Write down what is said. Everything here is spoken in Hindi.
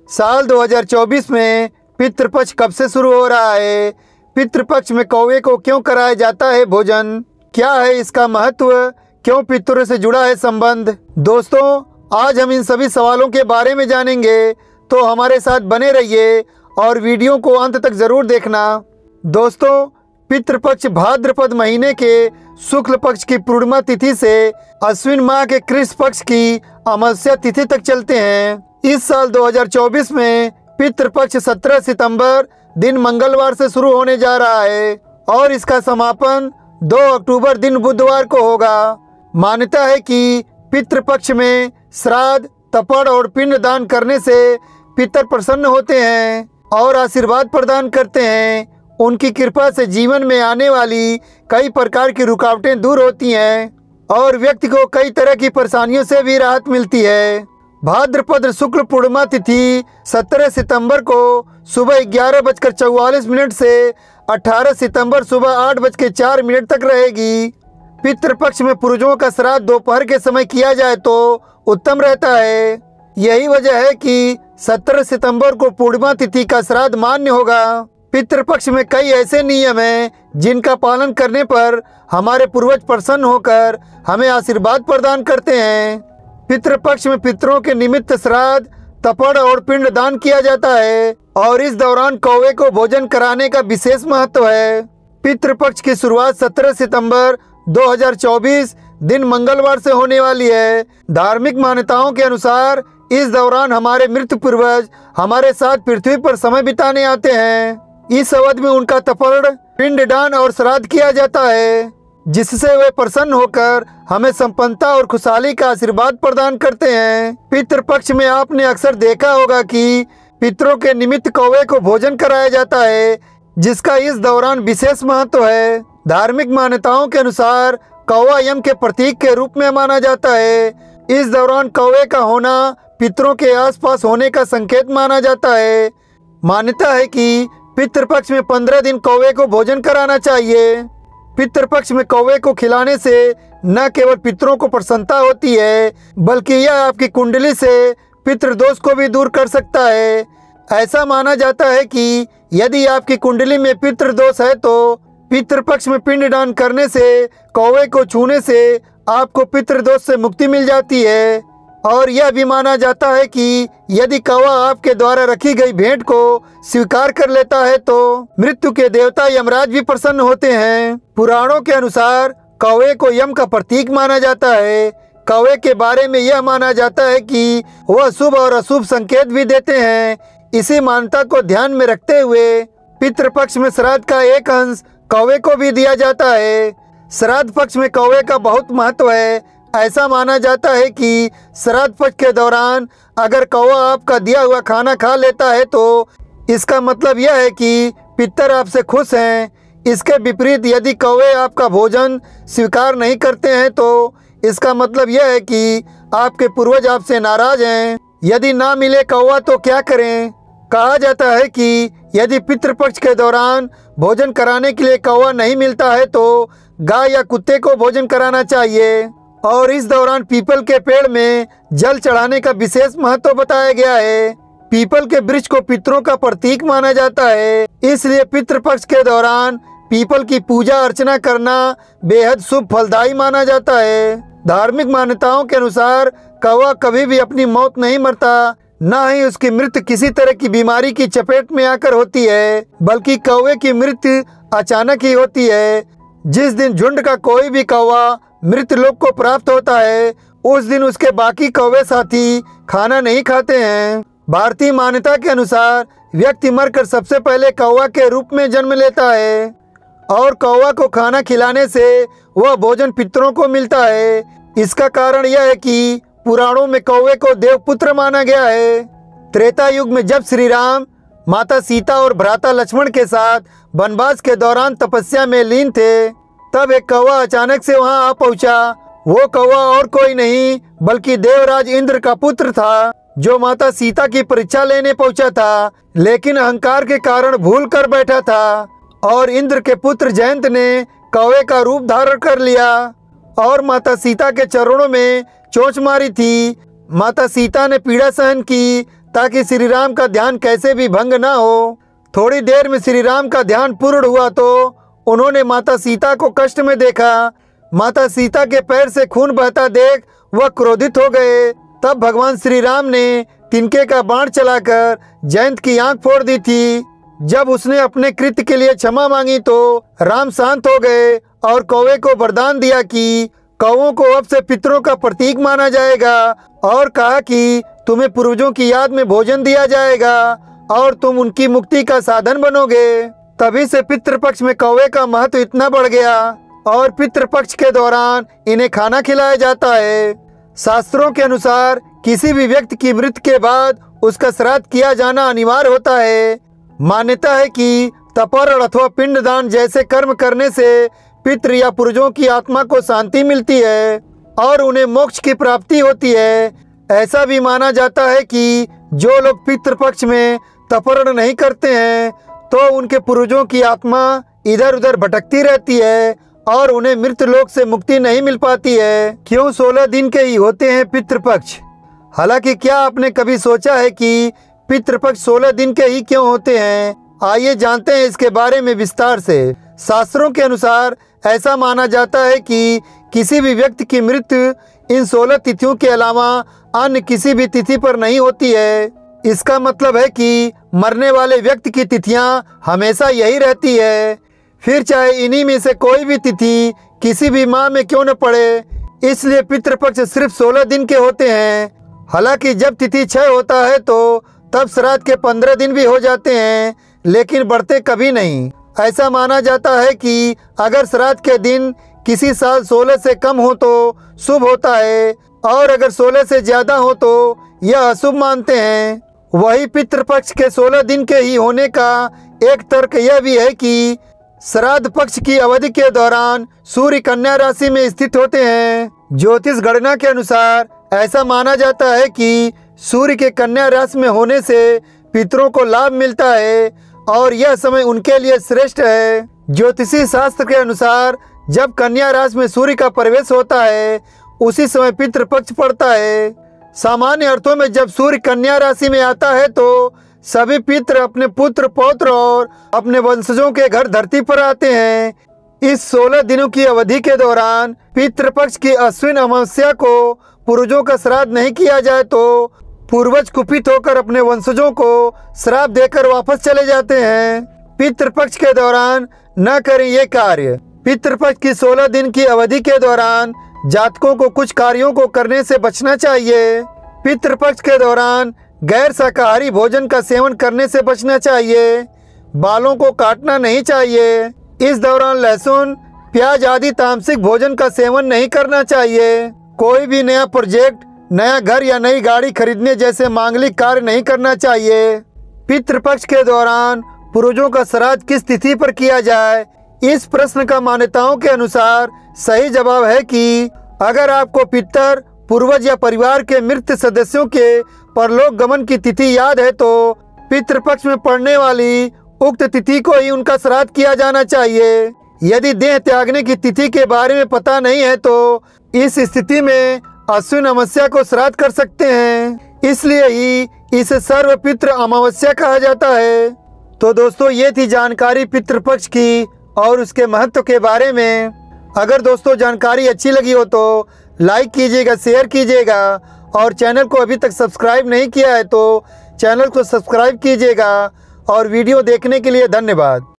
साल 2024 में पितृपक्ष कब से शुरू हो रहा है? पितृपक्ष में कौवे को क्यों कराया जाता है भोजन? क्या है इसका महत्व? क्यों पितरों से जुड़ा है संबंध? दोस्तों, आज हम इन सभी सवालों के बारे में जानेंगे, तो हमारे साथ बने रहिए और वीडियो को अंत तक ज़रूर देखना। दोस्तों, पितृपक्ष भाद्रपद महीने के शुक्ल पक्ष की पूर्णिमा तिथि से अश्विन माह के कृष्ण पक्ष की अमावस्या तिथि तक चलते हैं। इस साल 2024 में पितृपक्ष 17 सितंबर दिन मंगलवार से शुरू होने जा रहा है और इसका समापन 2 अक्टूबर दिन बुधवार को होगा। मान्यता है कि पितृपक्ष में श्राद्ध, तर्पण और पिंड दान करने से पितर प्रसन्न होते हैं और आशीर्वाद प्रदान करते हैं। उनकी कृपा से जीवन में आने वाली कई प्रकार की रुकावटें दूर होती हैं और व्यक्ति को कई तरह की परेशानियों से भी राहत मिलती है। भाद्रपद शुक्ल पूर्णिमा तिथि 17 सितंबर को सुबह 11:44 से 18 सितंबर सुबह 8:04 तक रहेगी। पितृपक्ष में पूर्वजों का श्राद्ध दोपहर के समय किया जाए तो उत्तम रहता है। यही वजह है कि 17 सितंबर को पूर्णिमा तिथि का श्राद्ध मान्य होगा। पितृपक्ष में कई ऐसे नियम हैं जिनका पालन करने पर हमारे पूर्वज प्रसन्न होकर हमें आशीर्वाद प्रदान करते हैं। पितृपक्ष में पितरों के निमित्त श्राद्ध, तर्पण और पिंड दान किया जाता है और इस दौरान कौवे को भोजन कराने का विशेष महत्व है। पितृपक्ष की शुरुआत 17 सितंबर 2024 दिन मंगलवार से होने वाली है। धार्मिक मान्यताओं के अनुसार इस दौरान हमारे मृत पूर्वज हमारे साथ पृथ्वी पर समय बिताने आते हैं। इस अवधि में उनका तर्पण, पिंडदान और श्राद्ध किया जाता है, जिससे वे प्रसन्न होकर हमें संपन्नता और खुशहाली का आशीर्वाद प्रदान करते हैं। पितृपक्ष में आपने अक्सर देखा होगा कि पितरों के निमित्त कौवे को भोजन कराया जाता है, जिसका इस दौरान विशेष महत्व है। धार्मिक मान्यताओं के अनुसार कौवा यम के प्रतीक के रूप में माना जाता है। इस दौरान कौवे का होना पितरों के आसपास होने का संकेत माना जाता है। मान्यता है कि पितृपक्ष में 15 दिन कौवे को भोजन कराना चाहिए। पितृपक्ष में कौवे को खिलाने से न केवल पितरों को प्रसन्नता होती है, बल्कि यह आपकी कुंडली से पितृदोष को भी दूर कर सकता है। ऐसा माना जाता है कि यदि आपकी कुंडली में पितृदोष है तो पितृपक्ष में पिंडदान करने से, कौवे को छूने से आपको पितृदोष से मुक्ति मिल जाती है। और यह भी माना जाता है कि यदि कौवा आपके द्वारा रखी गई भेंट को स्वीकार कर लेता है तो मृत्यु के देवता यमराज भी प्रसन्न होते हैं। पुराणों के अनुसार कौवे को यम का प्रतीक माना जाता है। कौवे के बारे में यह माना जाता है कि वह शुभ और अशुभ संकेत भी देते हैं। इसी मान्यता को ध्यान में रखते हुए पितृपक्ष में श्राद्ध का एक अंश कौवे को भी दिया जाता है। श्राद्ध पक्ष में कौवे का बहुत महत्व है। ऐसा माना जाता है कि श्राद्ध पक्ष के दौरान अगर कौवा आपका दिया हुआ खाना खा लेता है तो इसका मतलब यह है कि पितर आपसे खुश हैं। इसके विपरीत यदि कौवे आपका भोजन स्वीकार नहीं करते हैं तो इसका मतलब यह है कि आपके पूर्वज आपसे नाराज हैं। यदि ना मिले कौवा तो क्या करें? कहा जाता है कि यदि पितृपक्ष के दौरान भोजन कराने के लिए कौवा नहीं मिलता है तो गाय या कुत्ते को भोजन कराना चाहिए। और इस दौरान पीपल के पेड़ में जल चढ़ाने का विशेष महत्व बताया गया है। पीपल के वृक्ष को पितरों का प्रतीक माना जाता है, इसलिए पितृपक्ष के दौरान पीपल की पूजा अर्चना करना बेहद शुभ फलदायी माना जाता है। धार्मिक मान्यताओं के अनुसार कौवा कभी भी अपनी मौत नहीं मरता, न ही उसकी मृत्यु किसी तरह की बीमारी की चपेट में आकर होती है, बल्कि कौवे की मृत्यु अचानक ही होती है। जिस दिन झुंड का कोई भी कौवा मृत लोक को प्राप्त होता है, उस दिन उसके बाकी कौवे साथी खाना नहीं खाते हैं। भारतीय मान्यता के अनुसार व्यक्ति मरकर सबसे पहले कौवा के रूप में जन्म लेता है और कौवा को खाना खिलाने से वह भोजन पितरों को मिलता है। इसका कारण यह है कि पुराणों में कौवे को देवपुत्र माना गया है। त्रेता युग में जब श्री राम माता सीता और भ्राता लक्ष्मण के साथ वनवास के दौरान तपस्या में लीन थे, तब एक कौवा अचानक से वहां आ पहुंचा। वो कौवा और कोई नहीं बल्कि देवराज इंद्र का पुत्र था, जो माता सीता की परीक्षा लेने पहुंचा था, लेकिन अहंकार के कारण भूल कर बैठा था और इंद्र के पुत्र जयंत ने कौवे का रूप धारण कर लिया और माता सीता के चरणों में चोंच मारी थी। माता सीता ने पीड़ा सहन की, ताकि श्री राम का ध्यान कैसे भी भंग ना हो। थोड़ी देर में श्री राम का ध्यान पूर्ण हुआ तो उन्होंने माता सीता को कष्ट में देखा। माता सीता के पैर से खून बहता देख वह क्रोधित हो गए। तब भगवान श्री राम ने तिनके का बाण चलाकर जयंत की आंख फोड़ दी थी। जब उसने अपने कृत्य के लिए क्षमा मांगी तो राम शांत हो गए और कौवे को वरदान दिया कि कौवों को अब से पितरों का प्रतीक माना जाएगा, और कहा कि तुम्हें पूर्वजों की याद में भोजन दिया जाएगा और तुम उनकी मुक्ति का साधन बनोगे। तभी से पितृपक्ष में कौवे का महत्व इतना बढ़ गया और पितृपक्ष के दौरान इन्हें खाना खिलाया जाता है। शास्त्रों के अनुसार किसी भी व्यक्ति की मृत्यु के बाद उसका श्राद्ध किया जाना अनिवार्य होता है। मान्यता है कि तर्पण अथवा पिंडदान जैसे कर्म करने से पितृ या पूर्वजों की आत्मा को शांति मिलती है और उन्हें मोक्ष की प्राप्ति होती है। ऐसा भी माना जाता है कि जो लोग पितृपक्ष में तर्पण नहीं करते हैं तो उनके पूर्वजों की आत्मा इधर उधर भटकती रहती है और उन्हें मृत लोक से मुक्ति नहीं मिल पाती है। क्यों 16 दिन के ही होते हैं पितृपक्ष? हालांकि क्या आपने कभी सोचा है कि पितृपक्ष 16 दिन के ही क्यों होते हैं? आइए जानते हैं इसके बारे में विस्तार से। शास्त्रों के अनुसार ऐसा माना जाता है कि किसी भी व्यक्ति की मृत्यु इन 16 तिथियों के अलावा अन्य किसी भी तिथि पर नहीं होती है। इसका मतलब है कि मरने वाले व्यक्ति की तिथियां हमेशा यही रहती है, फिर चाहे इन्हीं में से कोई भी तिथि किसी भी माह में क्यों न पड़े। इसलिए पितृपक्ष सिर्फ 16 दिन के होते हैं। हालांकि जब तिथि क्षय होता है तो तब श्राद्ध के 15 दिन भी हो जाते हैं, लेकिन बढ़ते कभी नहीं। ऐसा माना जाता है कि अगर श्राद्ध के दिन किसी साल 16 से कम हो तो शुभ होता है और अगर 16 से ज्यादा हो तो यह अशुभ मानते हैं। वही पितृपक्ष के 16 दिन के ही होने का एक तर्क यह भी है कि श्राद्ध पक्ष की अवधि के दौरान सूर्य कन्या राशि में स्थित होते हैं। ज्योतिष गणना के अनुसार ऐसा माना जाता है कि सूर्य के कन्या राशि में होने से पितरों को लाभ मिलता है और यह समय उनके लिए श्रेष्ठ है। ज्योतिषी शास्त्र के अनुसार जब कन्या राशि में सूर्य का प्रवेश होता है उसी समय पितृपक्ष पड़ता है। सामान्य अर्थों में जब सूर्य कन्या राशि में आता है तो सभी पितृ अपने पुत्र पौत्र और अपने वंशजों के घर धरती पर आते हैं। इस 16 दिनों की अवधि के दौरान पितृपक्ष की अश्विन अमावस्या को पूर्वजों का श्राद्ध नहीं किया जाए तो पूर्वज कुपित होकर अपने वंशजों को श्राप देकर वापस चले जाते हैं। पितृपक्ष के दौरान न करें ये कार्य। पितृपक्ष की 16 दिन की अवधि के दौरान जातकों को कुछ कार्यों को करने से बचना चाहिए। पितृपक्ष के दौरान गैर शाकाहारी भोजन का सेवन करने से बचना चाहिए। बालों को काटना नहीं चाहिए। इस दौरान लहसुन, प्याज आदि तामसिक भोजन का सेवन नहीं करना चाहिए। कोई भी नया प्रोजेक्ट, नया घर या नई गाड़ी खरीदने जैसे मांगलिक कार्य नहीं करना चाहिए। पितृपक्ष के दौरान पूर्वजों का श्राद्ध किस तिथि पर किया जाए? इस प्रश्न का मान्यताओं के अनुसार सही जवाब है कि अगर आपको पितर, पूर्वज या परिवार के मृत सदस्यों के परलोक गमन की तिथि याद है तो पितृपक्ष में पड़ने वाली उक्त तिथि को ही उनका श्राद्ध किया जाना चाहिए। यदि देह त्यागने की तिथि के बारे में पता नहीं है तो इस स्थिति में अश्विन अमावस्या को श्राद्ध कर सकते हैं। इसलिए ही इसे सर्व पितृ अमावस्या कहा जाता है। तो दोस्तों ये थी जानकारी पितृपक्ष की और उसके महत्व के बारे में। अगर दोस्तों जानकारी अच्छी लगी हो तो लाइक कीजिएगा, शेयर कीजिएगा और चैनल को अभी तक सब्सक्राइब नहीं किया है तो चैनल को सब्सक्राइब कीजिएगा। और वीडियो देखने के लिए धन्यवाद।